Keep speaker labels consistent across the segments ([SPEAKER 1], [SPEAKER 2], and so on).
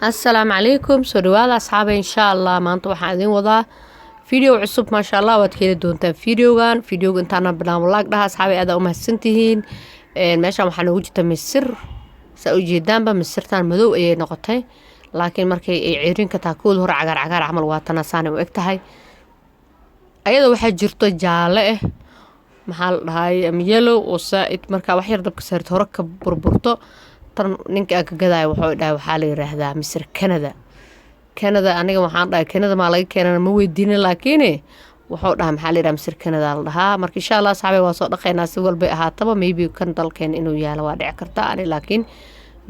[SPEAKER 1] السلام عليكم soo dhawaada asxaabay insha Allah maanta waxaan idin wadaa video cusub ma sha Allah waad kala doontaan videoga intaana bilaabo laag dhaha asxaabay aad u mahadsantihiin meeshan waxaan ugu jirta misir saa u jeedaanba misirtan madow ayay noqotay laakiin markay ay ciirinka taa kool hor cagaar camal waa tan asaan u eg tahay ayada waxa jirto jaale maxaa la dhahay yellow oo saaid marka wax yar dabka saarto hore ka burburto ninka ka gaday wuxuu dhahay waxa la yiraahdaa misir Canada aniga waxaan dhahay Canada ma laga keenana ma weydiin laakiin wuxuu dhahay maxaa la yiraahdaa misir Canada la dhahaa marka insha Allah saxaabay waa soo dhaqaynaa si walba ahaataba maybe kan dalkeen inuu yaalo waa dhici karta ani laakiin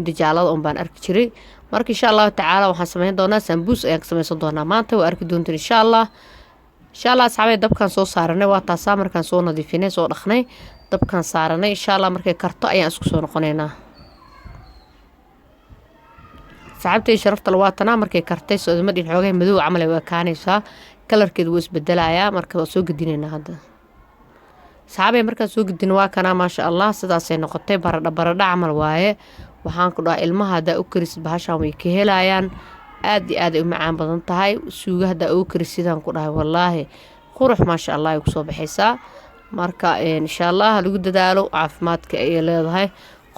[SPEAKER 1] dijaalada baan arki jiray marka insha Allah tacaala waxaan sameyn doonaa sambuus ayaan sameeysan doonaa maanta waa arki doontaan insha Allah saxaabay dabkan soo saaranay waa taas markaan soo nadiifinay soo dhaqnay dabkan saaranay insha Allah markay karto ayaan isku soo noqonaynaa saxaabtay sharafta lawaatana markay kartay soo madin xoogay madow camal ay kaanaysa kalarkeedu wuu isbedelayaa marka waa soo gudinaynaa hadda saxaabay markaan soo gudin waa kana ma sha Allah sidaas ay noqotay baradha camal waaye waxaan ku dhahay ilmaha hada u karis bahashan way ka helayaan aad iyo aad ay u macaan badan tahay suuga hada u karisidaan ku dhahay wallahi qurux ma sha Allah ay ku soo baxaysaa marka insha Allah lagu dadaalo caafimaadka ay leedahay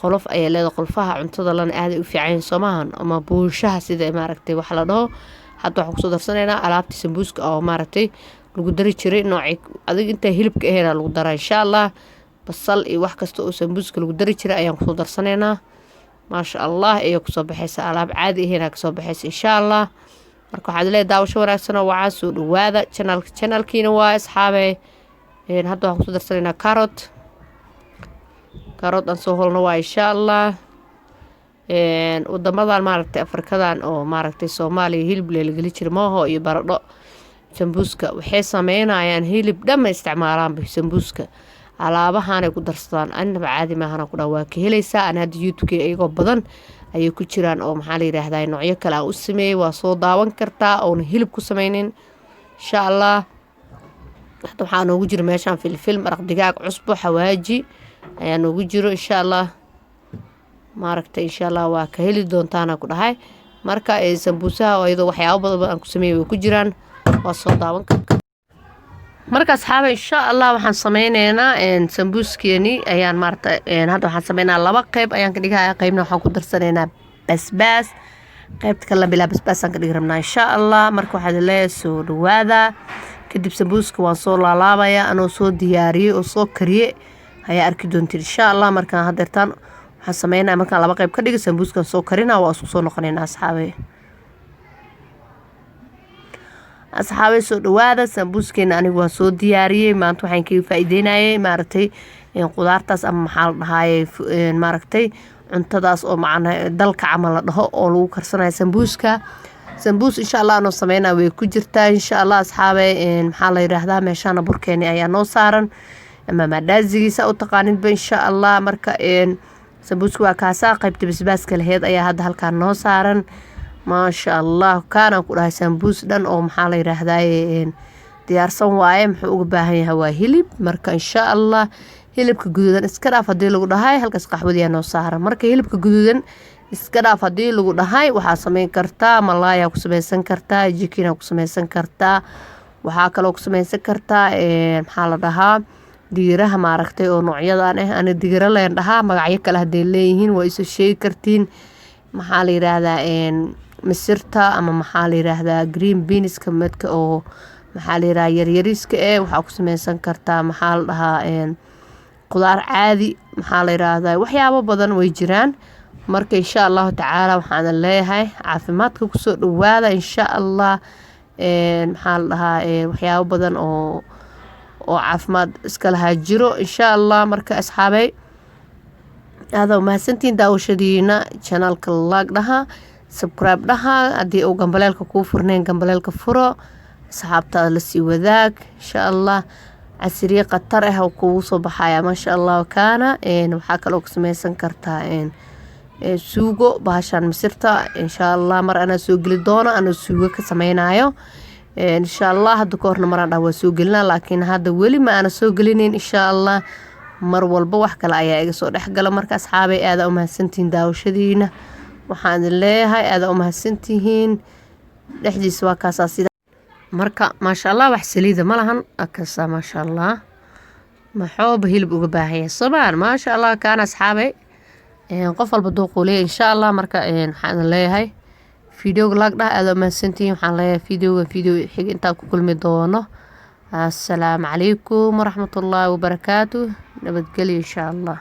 [SPEAKER 1] qolof ay leedahay qolfaha cuntada lana aad u fiican Soomahan ama buushaha sida maaragtay wax la dhaho hadda waxaan ku soo darsanaynaa alaabta sambuuska oo maaragtay lagu dari jiray nooc adig inta hilibka aheena lagu daraa insha Allah basal iyo wax kasta oo sambuuska lagu dari jiray ayaan ku soo darsanaynaa ma sha Allah ay ku soo baxaysa alaab caadi aheena ka soo baxaysa insha Allah marka waxaad leedahay daawasho wanaagsan oo waxa soo dhawaada channelkiina waa asxaabay hadda waxaan ku soo darsanaynaa carrot aan soo holno waa insha Allah wadamadan maaragtay Afrikadan oo maaragtay Soomaaliya hilib la gali jiray maaho iyo baradho sambuuska waxay sameynayaan hilib dhama isticmaalaan sambuuska alaabahan ay ku darsadaan annaba caadi ma ahana ku dhawaa ka helaysaa ana hadda YouTube ayagoo badan ayay ku jiraan oo maxaa la yiraahdaa noocyo kale aan u sameeyay waa soo daawan kartaa oo hilib ku sameynin insha Allah hadda waxaan ugu jiro meeshan film maraq digaag cusbo xawaaji ayaan ugu jiro insha Allah maaragtay insha Allah waa ka heli doontaan ku dhahay marka ay sambuusaha oo iyadoo waxyaabo badan aan ku sameeyay ku jiraan waa soo daawan kartaa marka asxaabay insha Allah waxaan sameynaynaa sambuuskeeni ayaan maartay hadda waxaan sameynaa laba qayb ayaan ka dhigayaa qaybna waxaan ku darsanaynaa basbaas qaybta kale bilaa basbaas aan ka dhigi rabnaa insha Allah marka waxaad leeyahay soo dhawaada kadib sambuuska waan soo laalaabayaa anoo soo diyaariyay oo soo kariyay ayaa arki doontiin insha Allah markaan hadeertaan waxaan sameynaa markaan laba qayb ka dhigay sambuuskan soo karina waa isku soo noqonaynaa asxaabay soo dhawaada sambuuskeena anigu waan soo diyaariyay maanta waxaan ka faa'iideynayay maaragtay qudaartaas ama maxaa la dhahaayay maaragtay cuntadaas oo macna dalka camal la dhaho oo lagu karsanayo sambuus insha Allah noo sameynaa way ku jirtaa insha Allah asxaabay maxaa la yiraahdaa meeshana burkeeni ayaa noo saaran ama maadaazigiisa u taqaaninba insha Allah marka sambuuska waa kaasa qaybta basbaaska laheed ayaa hadda halkaan noo saaran ma sha Allah kaana ku dhahay sambuus dhan oo maxaa la yiraahdaa diyaarsan waaye muxuu uga baahan yahay waa hilib marka insha Allah hilibka guduudan iska dhaaf hadii lagu dhahay halkaas qaxwadiya noo saaran marka hilibka guduudan iska dhaaf hadii lagu dhahay waxa sameyn kartaa malaaya ku sameysan kartaa jikina ku sameysan kartaa waxa kale oo ku sameysan kartaa maxaa la dhahaa digiraha maaragtay oo noocyadan ana digira leen dhahaa magacyo kale haday leeyihiin waa isu sheegi kartiin maxaa la yiraahdaa misirta ama maxaa la yiraahdaa green beans ka midka oo maxaa la yiraahdaa yaryariska waxa ku sameysan kartaa maxaa la dhahaa qudaar caadi maxaa la yiraahdaa waxyaabo badan way jiraan marka insha Allah tacaala waxaan leeyahay caafimaadka ku soo dhawaada insha Allah maxaa la dhahaa waxyaabo badan oo caafimaad iska laha jiro insha Allah marka asxaabay aad u mahadsantiin daawashadiina channelka like dhaha subscribe dhaha hadii uu gambaleelka ku furneen gambaleelka furo asxaabta la sii wadaag insha Allah casriye qatar oo kugu soo baxaya ma sha Allah kaana waxa kale oo sameysan kartaa suugo bahashan misirta insha Allah mar ana soo gali doono ana suugo ka sameynayo insha Allah hadda koorna maraan dhawa soo galina laakiin hadda wali ma ana soo galinin insha Allah mar walba wax kale ayaa iga soo dhaxgala marka asxaabay aad u mahadsantiin daawashadiina waxaan idin leeyahay aada u mahadsantihiin dhexdiisa waa kaasaa sida marka maasha allah wax saliida ma lahan akasa maasha allah maxooba hilib uga baahaya sabaan maasha allah kaana asxaabay qof walba dooquu leeyahay insha allah marka waxaan idin leeyahay fideoga laag dhah aada u mahadsantihiin waxaan leeyahay fideoga fideo xig intaan ku kulmi doono assalaamu calaykum waraxmatullaahi wabarakaatu nabadgelyo insha allah